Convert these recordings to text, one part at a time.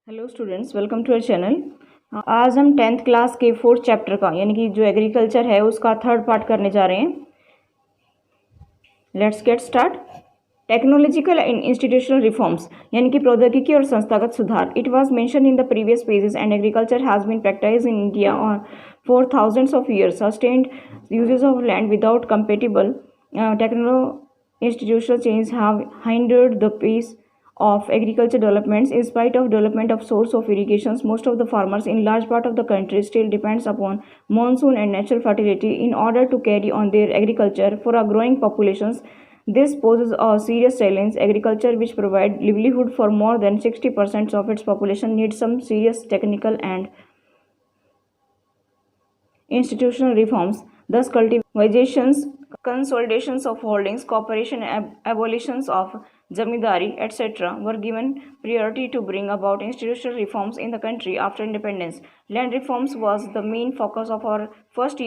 Hello students, welcome to our channel. आज हम 10th class के 4th चैप्टर का यानी कि जो एग्रीकल्चर है उसका 3rd पार्ट करने जा रहे हैं। Let's get start. Technological and institutional reforms यानी कि प्रौद्योगिकी और संस्थागत सुधार। It was mention in the previous pages and agriculture has been practised in India on for thousands of years. Sustained uses of land without compatible techno institutional change have hindered the pace of agriculture developments. In spite of development of source of irrigations, most of the farmers in large part of the country still depends upon monsoon and natural fertility in order to carry on their agriculture. For a growing populations, this poses a serious challenge. Agriculture, which provides livelihood for more than 60% of its population, needs some serious technical and institutional reforms. Thus, cultivations, consolidations of holdings, cooperation, abolitions of zamindari, etc., were given priority to bring about institutional reforms in the country after independence. Land reforms was the main focus of our first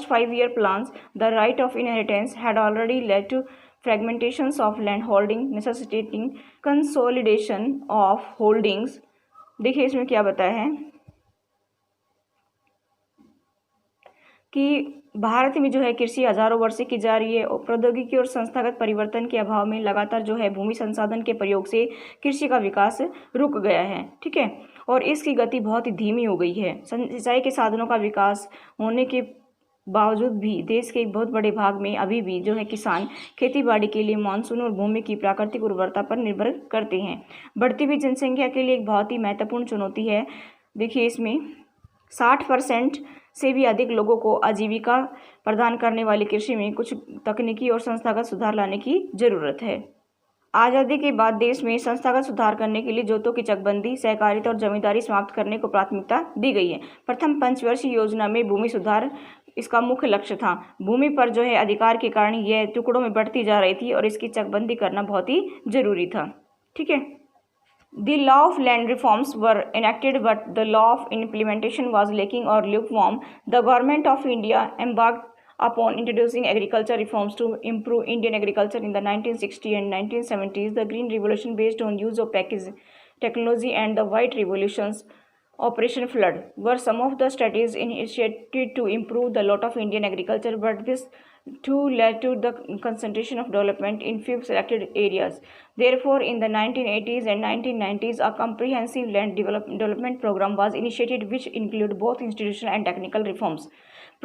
5-year plans. The right of inheritance had already led to fragmentations of land holding, necessitating consolidation of holdings. देखिए इसमें क्या बताया है कि भारत में जो है कृषि हजारों वर्ष से की जा रही है और प्रौद्योगिकी और संस्थागत परिवर्तन के अभाव में लगातार जो है भूमि संसाधन के प्रयोग से कृषि का विकास रुक गया है। ठीक है, और इसकी गति बहुत ही धीमी हो गई है। सिंचाई के साधनों का विकास होने के बावजूद भी देश के एक बहुत बड़े भाग में अभी भी जो है किसान खेती बाड़ी के लिए मानसून और भूमि की प्राकृतिक उर्वरता पर निर्भर करते हैं। बढ़ती हुई जनसंख्या के लिए एक बहुत ही महत्वपूर्ण चुनौती है। देखिए इसमें 60% से भी अधिक लोगों को आजीविका प्रदान करने वाली कृषि में कुछ तकनीकी और संस्थागत सुधार लाने की जरूरत है। आज़ादी के बाद देश में संस्थागत सुधार करने के लिए जोतों की चकबंदी, सहकारिता और जमींदारी समाप्त करने को प्राथमिकता दी गई है। प्रथम पंचवर्षीय योजना में भूमि सुधार इसका मुख्य लक्ष्य था। भूमि पर जो है अधिकार के कारण यह टुकड़ों में बढ़ती जा रही थी और इसकी चकबंदी करना बहुत ही जरूरी था। ठीक है, The law of land reforms were enacted, but the law of implementation was lacking or lukewarm. The government of India embarked upon introducing agriculture reforms to improve Indian agriculture in the 1960s and 1970s. The Green Revolution, based on use of packaging technology, and the White Revolution's Operation Flood were some of the strategies initiated to improve the lot of Indian agriculture, but this too led to the concentration of development in few selected areas. Therefore, in the 1980s and 1990s, a comprehensive land development program was initiated, which included both institutional and technical reforms.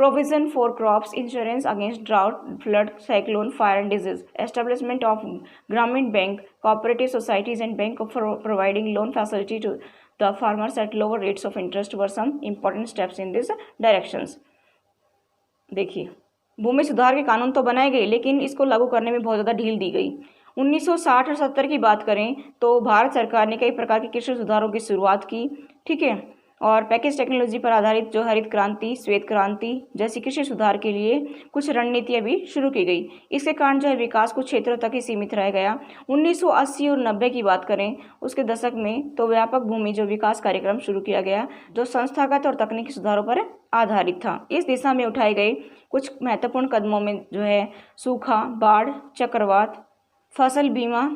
Provision for crops insurance against drought, flood, cyclone, fire and disease. Establishment of Gramin Bank, cooperative societies and bank for providing loan facility to the farmers at lower rates of interest were some important steps in these directions. देखिए, भूमि सुधार के कानून तो बनाए गए लेकिन इसको लागू करने में बहुत ज़्यादा ढील दी गई। 1960 और 70 की बात करें तो भारत सरकार ने कई प्रकार के कृषि सुधारों की शुरुआत की। ठीक है, और पैकेज टेक्नोलॉजी पर आधारित जो हरित क्रांति, श्वेत क्रांति जैसी कृषि सुधार के लिए कुछ रणनीतियां भी शुरू की गई। इसके कारण जो है विकास कुछ क्षेत्रों तक ही सीमित रह गया। 1980 और 90 की बात करें उसके दशक में तो व्यापक भूमि जो विकास कार्यक्रम शुरू किया गया जो संस्थागत और तकनीकी सुधारों पर आधारित था। इस दिशा में उठाए गए कुछ महत्वपूर्ण कदमों में जो है सूखा, बाढ़, चक्रवात, फसल बीमा,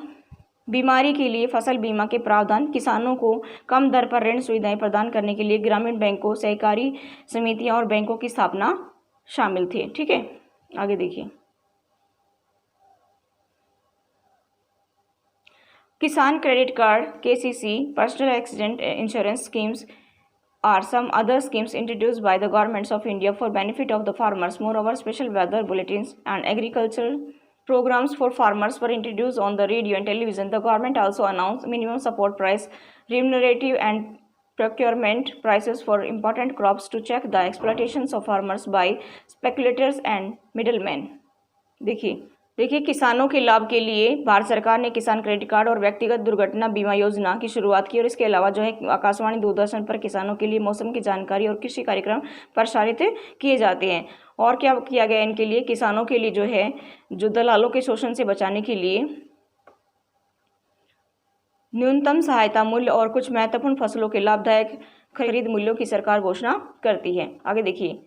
बीमारी के लिए फसल बीमा के प्रावधान, किसानों को कम दर पर ऋण सुविधाएं प्रदान करने के लिए ग्रामीण बैंकों, सहकारी समितियां और बैंकों की स्थापना शामिल थे। ठीक है, आगे देखिए। किसान credit card, KCC, personal accident insurance schemes are some other schemes introduced by the governments of India for benefit of the farmers. Moreover, special weather bulletins and agricultural programs for farmers were introduced on the radio and television. The government also announced minimum support price, remunerative and procurement prices for important crops to check the exploitations of farmers by speculators and middlemen. देखिए किसानों के लाभ के लिए भारत सरकार ने किसान credit card और व्यक्तिगत दुर्घटना बीमा योजना की शुरुआत की और इसके अलावा जो है आकाशवाणी दूरदर्शन पर किसानों के लिए मौसम की जानकारी और कृषि कार्यक्रम प्रसारित किए जाते हैं। और क्या किया गया इनके लिए, किसानों के लिए जो है जो दलालों के शोषण से बचाने के लिए न्यूनतम सहायता मूल्य और कुछ महत्वपूर्ण फसलों के लाभदायक खरीद मूल्यों की सरकार घोषणा करती है। आगे देखिए,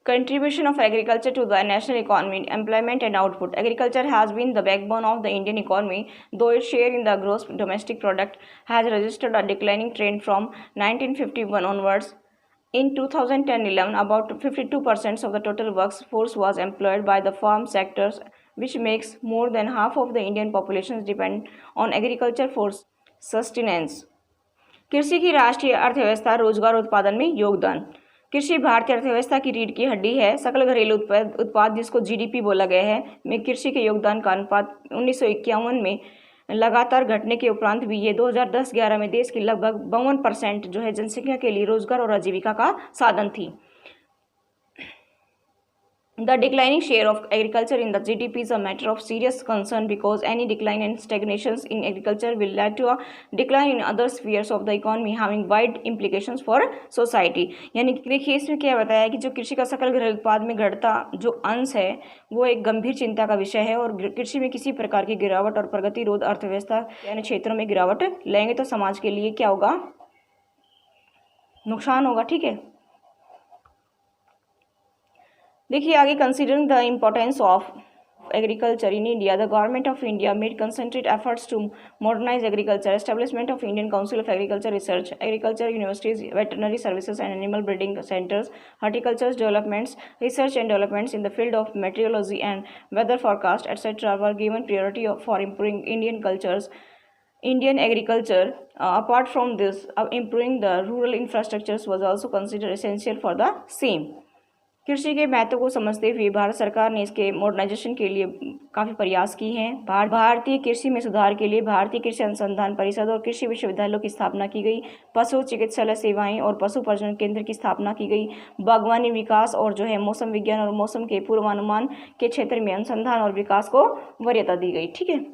Contribution of agriculture to the national economy, employment and output. Agriculture has been the backbone of the Indian economy, though its share in the gross domestic product has registered a declining trend from 1951 onwards. In 2010-11, about 52% of the total workforce was employed by the farm sectors, which makes more than half of the Indian population depend on agriculture for sustenance. कृषि की राष्ट्रीय अर्थव्यवस्था, रोजगार उत्पादन में योगदान। कृषि भारतीय अर्थव्यवस्था की रीढ़ की हड्डी है। सकल घरेलू उत्पाद जिसको जीडीपी बोला गया है में कृषि के योगदान का अनुपात 1951 में लगातार घटने के उपरांत भी ये 2010-11 में देश की लगभग 52% जो है जनसंख्या के लिए रोजगार और आजीविका का साधन थी। The declining share of agriculture in the GDP is a matter of serious concern because any decline and stagnations in agriculture will lead to a decline in other spheres of the economy having wide implications for society। यानी कि देखिए इसमें क्या बताया कि जो कृषि का सकल घरेलू उत्पाद में घटता जो अंश है वो एक गंभीर चिंता का विषय है और कृषि में किसी प्रकार की गिरावट और प्रगतिरोध अर्थव्यवस्था यानी क्षेत्रों में गिरावट लेंगे तो समाज के लिए क्या होगा, नुकसान होगा। ठीक है, देखिए आगे, considering the importance of agriculture in India, the government of India made concentrated efforts to modernize agriculture. Establishment of Indian Council of Agriculture Research, agriculture universities, veterinary services and animal breeding centers, horticulture developments, research and developments in the field of meteorology and weather forecast, etc. were given priority for improving Indian agriculture. Apart from this, improving the rural infrastructures was also considered essential for the same. कृषि के महत्व को समझते हुए भारत सरकार ने इसके modernisation के लिए काफ़ी प्रयास किए हैं। भारतीय कृषि में सुधार के लिए भारतीय कृषि अनुसंधान परिषद और कृषि विश्वविद्यालयों की स्थापना की गई। पशु चिकित्सालय सेवाएं और पशु प्रजनन केंद्र की स्थापना की गई। बागवानी विकास और जो है मौसम विज्ञान और मौसम के पूर्वानुमान के क्षेत्र में अनुसंधान और विकास को वरीयता दी गई। ठीक है,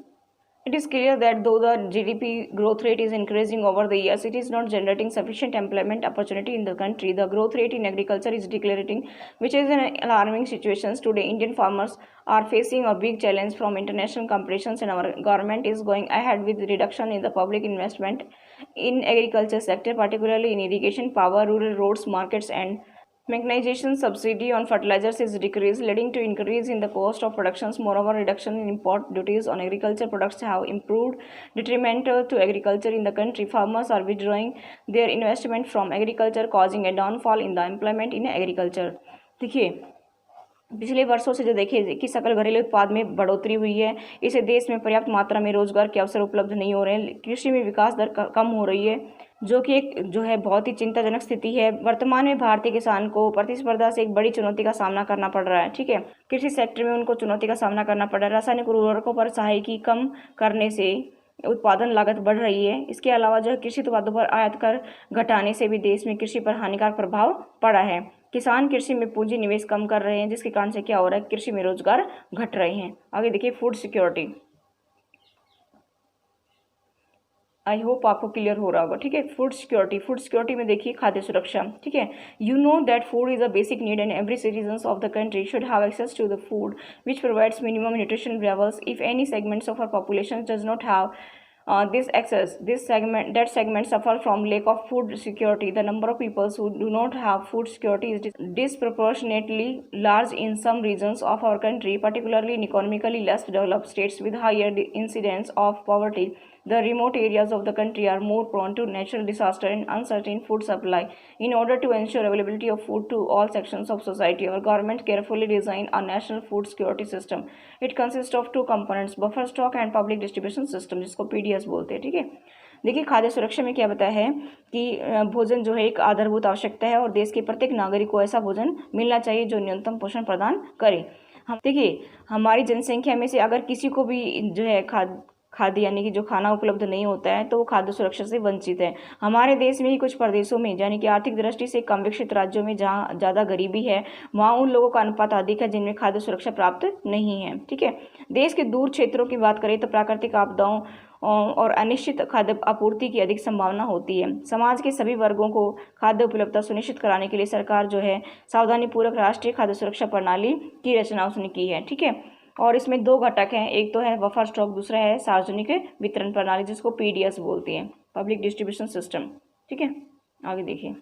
it is clear that though the GDP growth rate is increasing over the years, it is not generating sufficient employment opportunity in the country. The growth rate in agriculture is decelerating, which is an alarming situation. Today, Indian farmers are facing a big challenge from international competitions, and our government is going ahead with reduction in the public investment in agriculture sector, particularly in irrigation, power, rural roads, markets, and mechanization. Subsidy on fertilizers is decreased, leading to increase in the cost of productions. Moreover, reduction in import duties on agriculture products have improved detrimental to agriculture in the country. Farmers are withdrawing their investment from agriculture, causing a downfall in the employment in agriculture. देखिए पिछले वर्षों से जो देखिए कि सकल घरेलू उत्पाद में बढ़ोतरी हुई है, इसे देश में पर्याप्त मात्रा में रोजगार के अवसर उपलब्ध नहीं हो रहे हैं। कृषि में विकास दर कम हो रही है, जो कि एक जो है बहुत ही चिंताजनक स्थिति है। वर्तमान में भारतीय किसान को प्रतिस्पर्धा से एक बड़ी चुनौती का सामना करना पड़ रहा है। ठीक है, कृषि सेक्टर में उनको चुनौती का सामना करना पड़ रहा है। रासायनिक उर्वरकों पर सहायकी कम करने से उत्पादन लागत बढ़ रही है। इसके अलावा जो है कृषि उत्पादों पर आयात कर घटाने से भी देश में कृषि पर हानिकारक प्रभाव पड़ा है। किसान कृषि में पूंजी निवेश कम कर रहे हैं, जिसके कारण से क्या हो रहा है, कृषि में रोजगार घट रहे हैं। आगे देखिए, फूड सिक्योरिटी। आई होप आपको क्लियर हो रहा होगा। ठीक है, फूड सिक्योरिटी में देखिए खाद्य सुरक्षा। ठीक है, you know that food is a basic need and every citizen of the country should have access to the food which provides minimum nutrition levels. If any segments of our population does not have that segment suffer from lack of food security. The number of people who do not have food security is disproportionately large in some regions of our country, particularly in economically less developed states with higher incidence of poverty. The remote areas of the country are more prone to natural disaster and uncertain food supply. In order to ensure availability of food to all sections of society, our government carefully designed a national food security system. It consists of two components, buffer stock and public distribution system, जिसको PDS बोलते हैं। ठीक है, देखिए खाद्य सुरक्षा में क्या बताया है कि भोजन जो है एक आधारभूत आवश्यकता है और देश के प्रत्येक नागरिक को ऐसा भोजन मिलना चाहिए जो न्यूनतम पोषण प्रदान करे। हम देखिए हमारी जनसंख्या में से अगर किसी को भी जो है खाद्य यानी कि जो खाना उपलब्ध नहीं होता है तो वो खाद्य सुरक्षा से वंचित है। हमारे देश में ही कुछ प्रदेशों में यानी कि आर्थिक दृष्टि से कम विकसित राज्यों में जहाँ ज़्यादा गरीबी है वहाँ उन लोगों का अनुपात अधिक है जिनमें खाद्य सुरक्षा प्राप्त नहीं है। ठीक है, देश के दूर क्षेत्रों की बात करें तो प्राकृतिक आपदाओं और अनिश्चित खाद्य आपूर्ति की अधिक संभावना होती है। समाज के सभी वर्गों को खाद्य उपलब्धता सुनिश्चित कराने के लिए सरकार जो है सावधानीपूर्वक राष्ट्रीय खाद्य सुरक्षा प्रणाली की रचना उसने की है। ठीक है, और इसमें दो घटक हैं, एक तो है बफर स्टॉक, दूसरा है सार्वजनिक वितरण प्रणाली जिसको PDS बोलते हैं, पब्लिक डिस्ट्रीब्यूशन सिस्टम। ठीक है, आगे देखिए,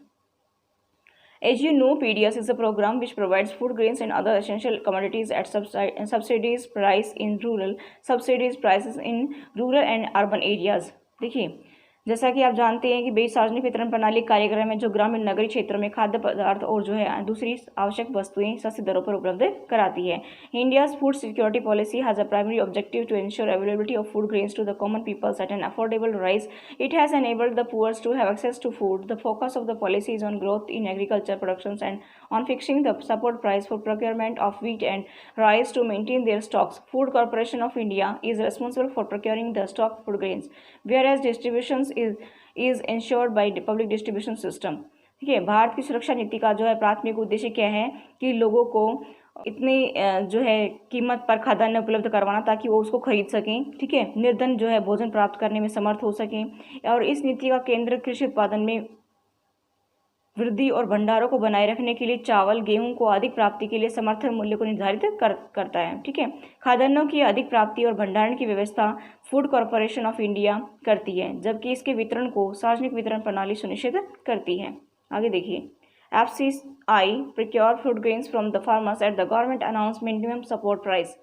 As you know, PDS is a program which provides food grains and other essential commodities at subsidized price in rural, subsidized prices in rural and urban areas. देखिए, जैसा कि आप जानते हैं कि बेस सार्वजनिक वितरण प्रणाली कार्यक्रम है जो ग्रामीण नगरीय क्षेत्रों में खाद्य पदार्थ और जो है दूसरी आवश्यक वस्तुएं सस्ती दरों पर उपलब्ध कराती है. India's food security policy has a primary objective to ensure availability of food grains to the common peoples at an affordable price. It has enabled the poor to have access to food. The focus of the policy is on growth in agriculture productions and on fixing the support price for procurement of wheat and rice to maintain their stocks. Food Corporation of India is responsible for procuring the stock food grains, whereas distributions is ensured by the public distribution system. ठीक है, भारत की सुरक्षा नीति का जो है प्राथमिक उद्देश्य क्या है कि लोगों को इतनी जो है कीमत पर खाद्यान्न उपलब्ध करवाना ताकि वो उसको खरीद सकें. ठीक है, निर्धन जो है भोजन प्राप्त करने में समर्थ हो सकें. और इस नीति का केंद्र कृषि उत्पादन में वृद्धि और भंडारों को बनाए रखने के लिए चावल गेहूं को अधिक प्राप्ति के लिए समर्थन मूल्य को निर्धारित करता है. ठीक है, खाद्यान्नों की अधिक प्राप्ति और भंडारण की व्यवस्था फूड कॉरपोरेशन ऑफ इंडिया करती है, जबकि इसके वितरण को सार्वजनिक वितरण प्रणाली सुनिश्चित करती है. आगे देखिए, FCI procure food grains from the farmers at the government announced minimum support price.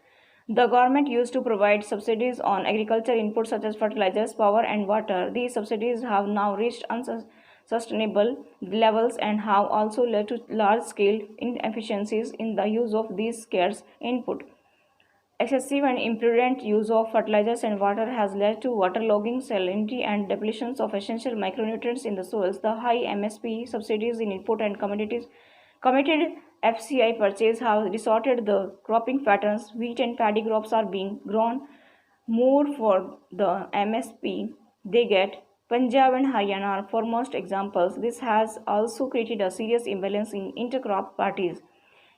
The government used to provide subsidies on agriculture inputs such as fertilizers, power and water. These subsidies have now reached unsustainable levels and have also led to large-scale inefficiencies in the use of these scarce input. Excessive and imprudent use of fertilizers and water has led to waterlogging, salinity, and depletions of essential micronutrients in the soils. The high MSP subsidies in input and committed FCI purchase have distorted the cropping patterns. Wheat and paddy crops are being grown more for the MSP they get. Punjab and Haryana are foremost examples. This has also created a serious imbalance in intercrop parties.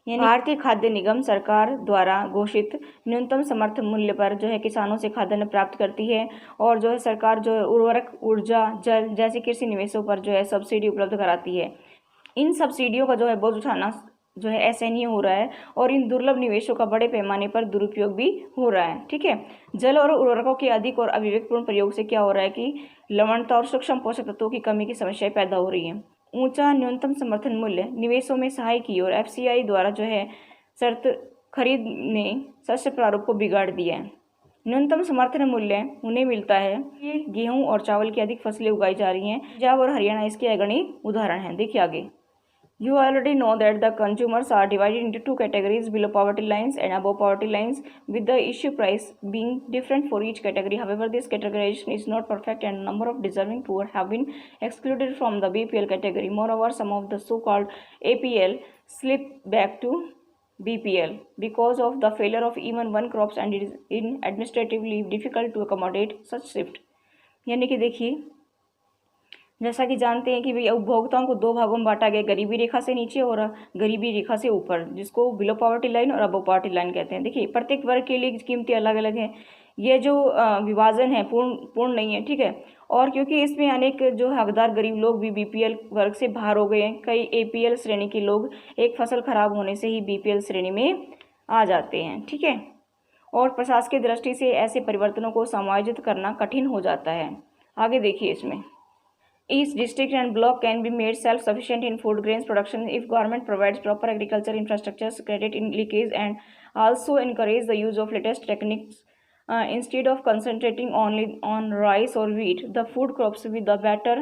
यानी भारतीय खाद्य निगम सरकार द्वारा घोषित न्यूनतम समर्थन मूल्य पर जो है किसानों से खाद्यान्न प्राप्त करती है और जो है सरकार जो है उर्वरक, ऊर्जा, जल जैसे कृषि निवेशों पर जो है सब्सिडी उपलब्ध कराती है. इन सब्सिडियों का जो है बोझ उठाना जो है असहनीय हो रहा है और इन दुर्लभ निवेशों का बड़े पैमाने पर दुरुपयोग भी हो रहा है. ठीक है, जल और उर्वरकों के अधिक और अविवेकपूर्ण प्रयोग से क्या हो रहा है कि लवणता और सूक्ष्म पोषक तत्वों की कमी की समस्याएं पैदा हो रही है. ऊंचा न्यूनतम समर्थन मूल्य निवेशों में सहाय की और FCI द्वारा जो है शर्त खरीद ने शस्य प्रारूप को बिगाड़ दिया है. न्यूनतम समर्थन मूल्य उन्हें मिलता है कि गेहूं और चावल की अधिक फसलें उगाई जा रही हैं. पंजाब और हरियाणा इसके अग्रणी उदाहरण हैं. देखिए आगे, You already know that the consumers are divided into two categories, below poverty lines and above poverty lines, with the issue price being different for each category. However, this categorization is not perfect and a number of deserving poor have been excluded from the BPL category. Moreover, some of the so-called APL slip back to BPL because of the failure of even one crops and it is administratively difficult to accommodate such shift. यानी कि देखिए, जैसा कि जानते हैं कि भाई उपभोक्ताओं को दो भागों में बांटा गया, गरीबी रेखा से नीचे और गरीबी रेखा से ऊपर, जिसको बिलो पॉवर्टी लाइन और अबव पॉवर्टी लाइन कहते हैं. देखिए, प्रत्येक वर्ग के लिए कीमतें अलग अलग हैं. ये जो विभाजन है पूर्ण नहीं है. ठीक है, और क्योंकि इसमें अनेक जो हकदार गरीब लोग भी BPL वर्ग से बाहर हो गए हैं, कई APL श्रेणी के लोग एक फसल खराब होने से ही BPL श्रेणी में आ जाते हैं. ठीक है, और प्रशासकीय दृष्टि से ऐसे परिवर्तनों को समायोजित करना कठिन हो जाता है. आगे देखिए, इसमें Each district and block can be made self-sufficient in food grains production if government provides proper agriculture infrastructure, credit in leakage, and also encourage the use of latest techniques instead of concentrating only on rice or wheat. The food crops with the better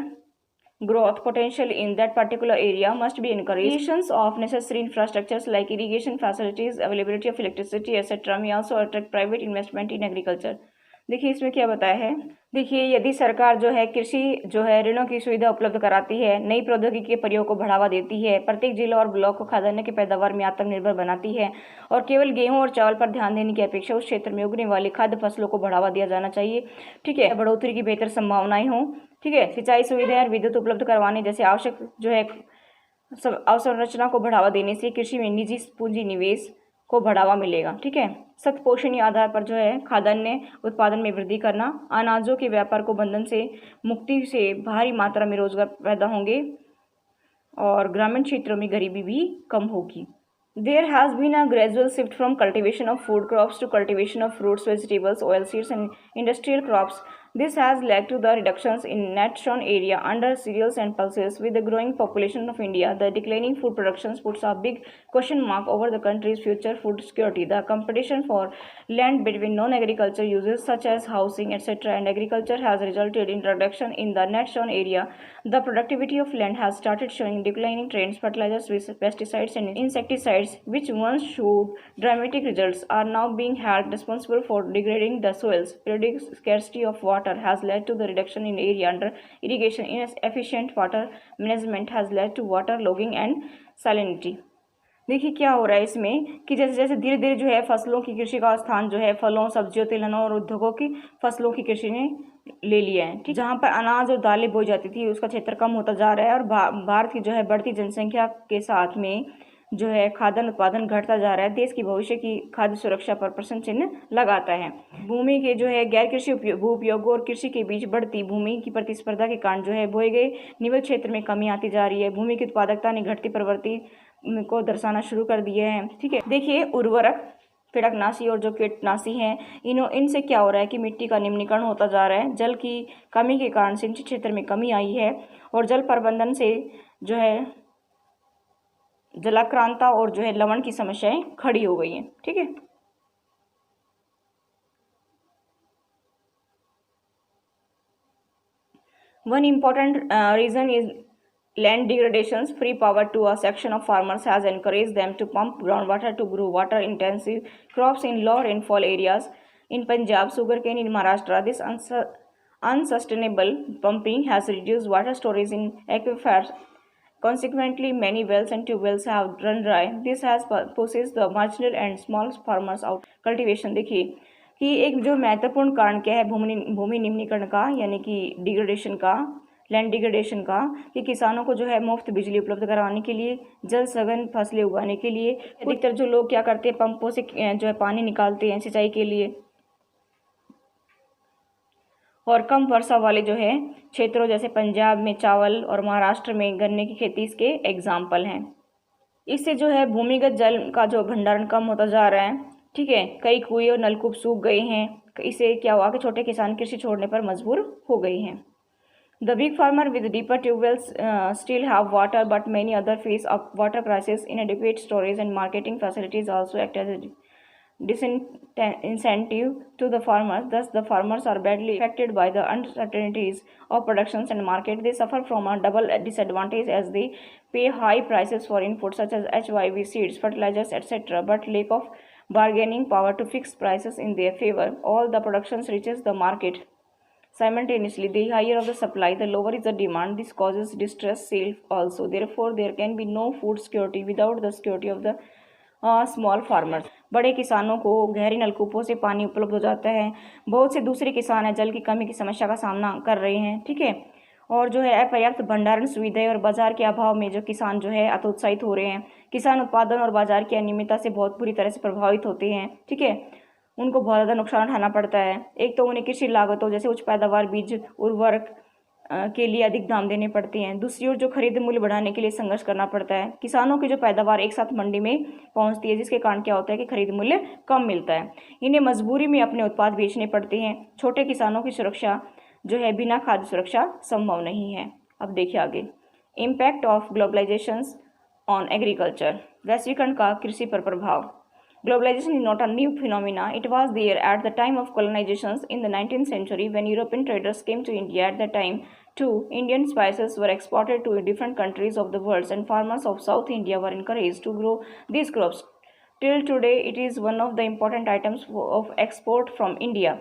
growth potential in that particular area must be encouraged. Creations of necessary infrastructures like irrigation facilities, availability of electricity, etc. may also attract private investment in agriculture. देखिए, इसमें क्या बताया है. देखिए, यदि सरकार जो है कृषि जो है ऋणों की सुविधा उपलब्ध कराती है, नई प्रौद्योगिकी के प्रयोग को बढ़ावा देती है, प्रत्येक जिला और ब्लॉक को खाद्यान्न की पैदावार में आत्मनिर्भर बनाती है और केवल गेहूं और चावल पर ध्यान देने की अपेक्षा उस क्षेत्र में उगने वाली खाद्य फसलों को बढ़ावा दिया जाना चाहिए. ठीक है, बढ़ोतरी की बेहतर संभावनाएं हों. ठीक है, सिंचाई सुविधाएं और विद्युत उपलब्ध करवाने जैसे आवश्यक जो है अवसंरचना को बढ़ावा देने से कृषि में निजी पूंजी निवेश को बढ़ावा मिलेगा. ठीक है, सख्त पोषणीय आधार पर जो है खाद्यान्न उत्पादन में वृद्धि करना, अनाजों के व्यापार को बंधन से मुक्ति से भारी मात्रा में रोजगार पैदा होंगे और ग्रामीण क्षेत्रों में गरीबी भी कम होगी. There has been a gradual shift from cultivation of food crops to cultivation of fruits, vegetables, oilseeds and industrial crops. This has led to the reductions in net sown area under cereals and pulses. With the growing population of India, the declining food production puts a big question mark over the country's future food security. The competition for land between non-agriculture uses such as housing, etc., and agriculture has resulted in reduction in the net sown area. The productivity of land has started showing declining trends. Fertilizers, pesticides, and insecticides, which once showed dramatic results, are now being held responsible for degrading the soils. Periodic scarcity of water has led to the reduction in area under irrigation. Inefficient water management has led to water logging and salinity. देखिए क्या हो रहा है इसमें कि जैसे जैसे धीरे धीरे जो है फसलों की कृषि का स्थान जो है फलों, सब्जियों, तिलहनों और उद्योगों की फसलों की कृषि ने ले लिया है। ठीक, जहाँ पर अनाज और दालें बोई जाती थी उसका क्षेत्र कम होता जा रहा है और भारत की जो है बढ़ती जनसंख्या के साथ में जो है खाद्यान्न उत्पादन घटता जा रहा है। देश की भविष्य की खाद्य सुरक्षा पर प्रश्न चिन्ह लगाता है। भूमि के जो है गैर कृषि भू उपयोगों और कृषि के बीच बढ़ती भूमि की प्रतिस्पर्धा के कारण जो है बोए गए निवल क्षेत्र में कमी आती जा रही है। भूमि की उत्पादकता ने घटती प्रवृत्ति को दर्शाना शुरू कर दिए हैं। ठीक है, देखिए उर्वरक, कीटनाशी और जो कीटनाशी हैं इनसे क्या हो रहा है कि मिट्टी का निम्नीकरण होता जा रहा है। जल की कमी के कारण सिंचित क्षेत्र में कमी आई है और जल प्रबंधन से जो है जलाक्रांता और जो है लवण की समस्याएं खड़ी हो गई हैं। ठीक है, one important reason is land degradations. Free power to a section of farmers has encouraged them to pump groundwater to grow water intensive crops in low rainfall areas in Punjab, sugarcane in Maharashtra. This unsustainable pumping has reduced water storage in aquifers. Consequently, many wells and tube wells have run dry. This has pushes the marginal and small farmers out cultivation. देखिए कि एक जो महत्वपूर्ण कारण क्या है भूमि निम्नीकरण का, यानी कि डिग्रेडेशन का, लैंड डिग्रेडेशन का, कि किसानों को जो है मुफ्त बिजली उपलब्ध कराने के लिए, जल सघन फसलें उगाने के लिए अधिकतर जो लोग क्या करते हैं पंपों से जो है पानी निकालते हैं सिंचाई के लिए, और कम वर्षा वाले जो है क्षेत्रों जैसे पंजाब में चावल और महाराष्ट्र में गन्ने की खेती इसके एग्जाम्पल हैं। इससे जो है भूमिगत जल का जो भंडारण कम होता जा रहा है। ठीक है, कई कुएं और नलकूप सूख गए हैं। इससे क्या हुआ कि छोटे किसान कृषि छोड़ने पर मजबूर हो गए हैं। The big farmer with deeper tube wells still have water, but many other face a water crisis. Inadequate storage and marketing facilities also act as a disincentive to the farmers. Thus, the farmers are badly affected by the uncertainties of productions and market. They suffer from a double disadvantage as they pay high prices for inputs such as HYV, seeds, fertilizers, etc., but lack of bargaining power to fix prices in their favor. All the productions reaches the market simultaneously. The higher of the supply, the lower is the demand. This causes distress sale also. Therefore, there can be no food security without the security of the small farmers. बड़े किसानों को गहरी नलकूपों से पानी उपलब्ध हो जाता है। बहुत से दूसरे किसान हैं जल की कमी की समस्या का सामना कर रहे हैं। ठीक है, और जो है अपर्याप्त भंडारण सुविधाएं और बाजार के अभाव में जो किसान जो है हतोत्साहित हो रहे हैं। किसान उत्पादन और बाजार की अनियमितता से बहुत बुरी तरह से प्रभावित होते हैं। ठीक है, उनको बहुत ज़्यादा नुकसान उठाना पड़ता है। एक तो उन्हें कृषि लागतों जैसे उच्च पैदावार, बीज, उर्वरक के लिए अधिक दाम देने पड़ते हैं। दूसरी ओर जो खरीद मूल्य बढ़ाने के लिए संघर्ष करना पड़ता है। किसानों की जो पैदावार एक साथ मंडी में पहुंचती है, जिसके कारण क्या होता है कि खरीद मूल्य कम मिलता है। इन्हें मजबूरी में अपने उत्पाद बेचने पड़ते हैं। छोटे किसानों की सुरक्षा जो है बिना खाद्य सुरक्षा संभव नहीं है। अब देखिए आगे, impact of globalisation on agriculture. वैश्वीकरण का कृषि पर प्रभाव। Globalization is not a new phenomena. It was there at the time of colonizations in the 19th century when European traders came to India. At that time, too, Indian spices were exported to different countries of the world, and farmers of South India were encouraged to grow these crops. Till today, it is one of the important items of export from India.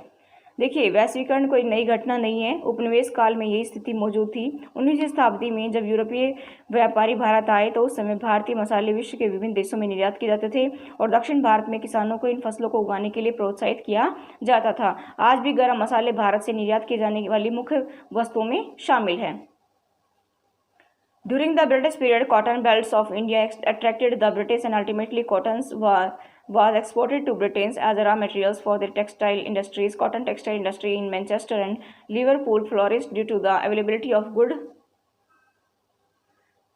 देखिए, वैश्वीकरण कोई नई घटना नहीं है। उपनिवेश काल में यही स्थिति मौजूद थी। 19वीं शताब्दी में जब यूरोपीय व्यापारी भारत आए तो उस समय भारतीय मसाले विश्व के विभिन्न देशों में निर्यात किए जाते थे और दक्षिण भारत में किसानों को इन फसलों को उगाने के लिए प्रोत्साहित किया जाता था। आज भी गरम मसाले भारत से निर्यात की जाने वाली मुख्य वस्तुओं में शामिल है। During the British period, cotton belts of India attracted the British, and ultimately cottons was exported to Britain as raw materials for their textile industries. Cotton textile industry in Manchester and Liverpool flourished due to the availability of good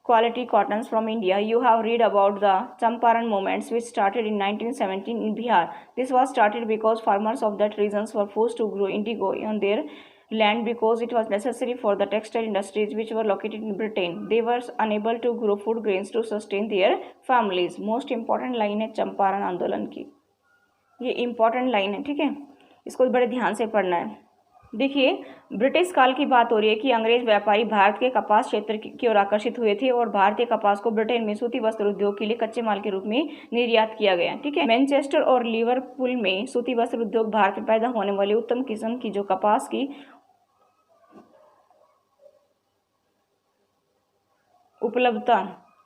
quality cottons from India. You have read about the Champaran movements which started in 1917 in Bihar. This was started because farmers of that regions were forced to grow indigo on their land because it was necessary for the textile industries which were located in Britain. They were unable to grow food grains to sustain their families. Most important line है चंपारण आंदोलन की, ये important line है, ठीक है, इसको बड़े ध्यान से पढ़ना है। देखिए, ब्रिटिश काल की बात हो रही है कि अंग्रेज व्यापारी भारत के कपास क्षेत्र की ओर आकर्षित हुए थे और भारतीय कपास को ब्रिटेन में सूती वस्त्र उद्योग के लिए कच्चे माल के रूप में निर्यात किया गया, ठीक है। मैनचेस्टर और लिवरपूल में सूती वस्त्र उद्योग भारत में पैदा होने वाली उत्तम किस्म की जो कपास की उपलब्धता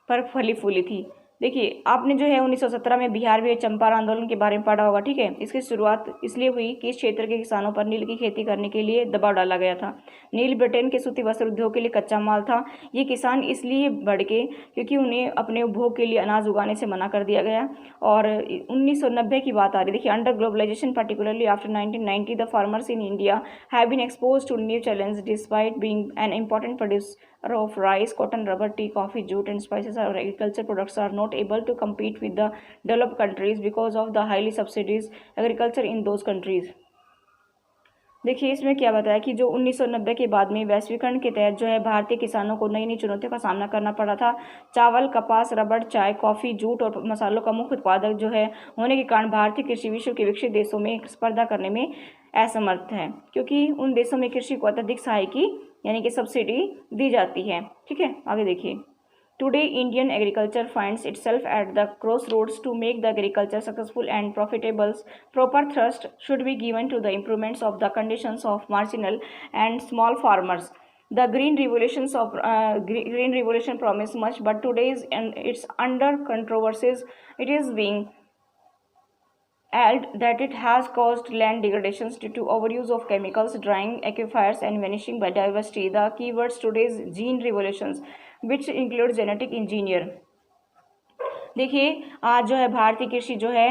पर फली फूली थी। देखिए, आपने जो है 1917 में बिहार में चंपारण आंदोलन के बारे में पढ़ा होगा, ठीक है। इसकी शुरुआत इसलिए हुई कि इस क्षेत्र के किसानों पर नील की खेती करने के लिए दबाव डाला गया था। नील ब्रिटेन के सूती वस्त्र उद्योग के लिए कच्चा माल था। ये किसान इसलिए भड़के क्योंकि उन्हें अपने उपभोग के लिए अनाज उगाने से मना कर दिया गया। और 1990 की बात आ रही है। देखिए, under globalisation particularly after 1990 the farmers in India have been expose to new challenge despite being an important producer of rice, cotton, rubber, tea, coffee, jute and spices. Our agriculture products are not able to compete with the developed countries because of the highly subsidized agriculture in those countries. देखिए, इसमें क्या बताया कि जो 1990 के बाद में वैश्वीकरण के तहत जो है भारतीय किसानों को नई नई चुनौतियों का सामना करना पड़ा था। चावल, कपास, रबड़, चाय, कॉफ़ी, जूट और मसालों का मुख्य उत्पादक जो है होने के कारण भारतीय कृषि विश्व के विकसित देशों में स्पर्धा करने में असमर्थ है, क्योंकि उन देशों में कृषि को अत्यधिक सहायकी यानी कि सब्सिडी दी जाती है, ठीक है। आगे देखिए, today Indian agriculture finds itself at the cross roads to make the agriculture successful and profitable. Proper thrust should be given to the improvements of the conditions of marginal and small farmers. The Green Revolution promised much, but today it's under controversies. It is being held that it has caused land degradations due to overuse of chemicals, drying aquifers, and vanishing biodiversity. The keywords today's gene revolutions, which include genetic engineer. देखिए, आज जो है भारतीय कृषि जो है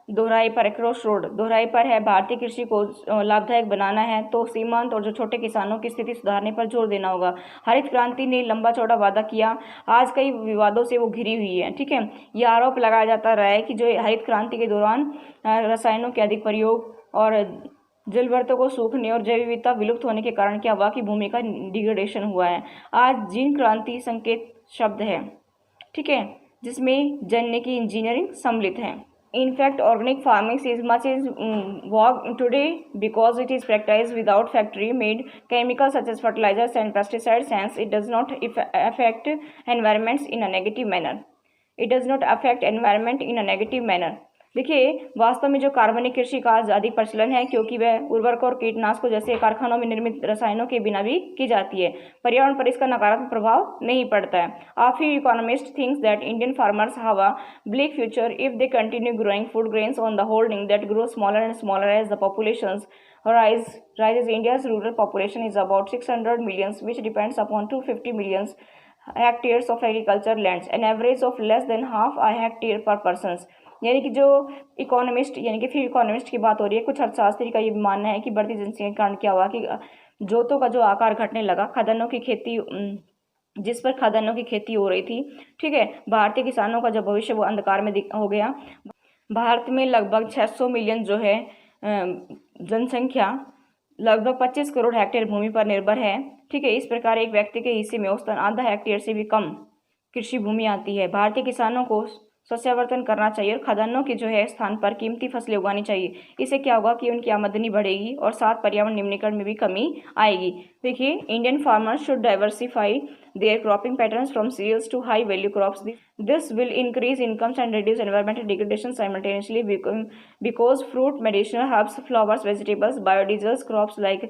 दोहराई पर, क्रॉस रोड दोहराई पर है। भारतीय कृषि को लाभदायक बनाना है तो सीमांत और जो छोटे किसानों की स्थिति सुधारने पर जोर देना होगा। हरित क्रांति ने लंबा चौड़ा वादा किया, आज कई विवादों से वो घिरी हुई है, ठीक है। यह आरोप लगाया जाता रहा है कि जो हरित क्रांति के दौरान रसायनों के अधिक प्रयोग और जलवर्तों को सूखने और जैव विविधता विलुप्त होने के कारण क्या हुआ कि भूमि का डिग्रेडेशन हुआ है। आज जीन क्रांति संकेत शब्द है, ठीक है, जिसमें जेनेटिक इंजीनियरिंग सम्मिलित है। In fact, organic farming is much in vogue today because it is practiced without factory-made chemicals such as fertilizers and pesticides. Hence, it does not affect environments in a negative manner. It does not affect environment in a negative manner. देखिए, वास्तव में जो कार्बनिक कृषि का आज अधिक प्रचलन है क्योंकि वह उर्वरकों और कीटनाशकों जैसे कारखानों में निर्मित रसायनों के बिना भी की जाती है। पर्यावरण पर इसका नकारात्मक प्रभाव नहीं पड़ता है। A few economists think that Indian farmers have a bleak future if they continue growing food grains on the holding that grow smaller and smaller as the populations rises. India's rural population is about 600 million, which depends upon 250 million hectares of agriculture lands, an average of less than half a hectare per person. यानी कि जो economist यानी कि फिर economist की बात हो रही है, कुछ अर्थशास्त्री का ये मानना है कि बढ़ती जनसंख्या के कारण क्या हुआ कि जोतों का जो आकार घटने लगा, खदानों की खेती जिस पर खदानों की खेती हो रही थी, ठीक है। भारतीय किसानों का जो भविष्य वो अंधकार में हो गया। भारत में लगभग 600 मिलियन जो है जनसंख्या लगभग 25 करोड़ हेक्टेयर भूमि पर निर्भर है, ठीक है। इस प्रकार एक व्यक्ति के हिस्से में औसतन आधा हेक्टेयर से भी कम कृषि भूमि आती है। भारतीय किसानों को सस्यावर्तन करना चाहिए और खदानों के जो है स्थान पर कीमती फसलें उगानी चाहिए। इससे क्या होगा कि उनकी आमदनी बढ़ेगी और साथ पर्यावरण निम्नीकरण में भी कमी आएगी। देखिए, Indian farmers should diversify their cropping patterns from cereals to high value crops. This will increase incomes and reduce environmental degradation simultaneously because fruit, medicinal herbs, flowers, vegetables, biodiesel crops like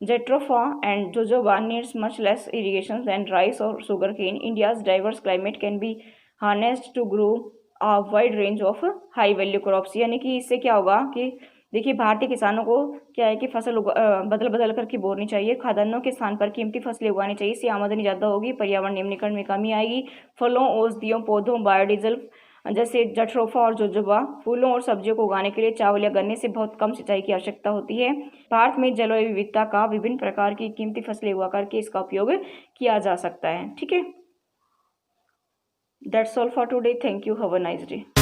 jatropha and jojoba needs much less irrigation than rice or sugarcane. India's diverse climate can be harnessed to grow a wide range of high value crops. यानी कि इससे क्या होगा कि देखिए, भारतीय किसानों को क्या है कि फसल बदल बदल करके बोनी चाहिए, खदानों के स्थान पर कीमती फसलें उगानी चाहिए। इससे आमदनी ज़्यादा होगी, पर्यावरण निम्नीकरण में कमी आएगी। फलों, औषधियों, पौधों, बायोडीजल जैसे जट्रोफा और जोजोबा, फूलों और सब्जियों को उगाने के लिए चावल या गन्ने से बहुत कम सिंचाई की आवश्यकता होती है। भारत में जलवायु विविधता का विभिन्न प्रकार की कीमती फसलें उगा करके इसका उपयोग किया जा सकता है, ठीक है। That's all for today. Thank you. Have a nice day.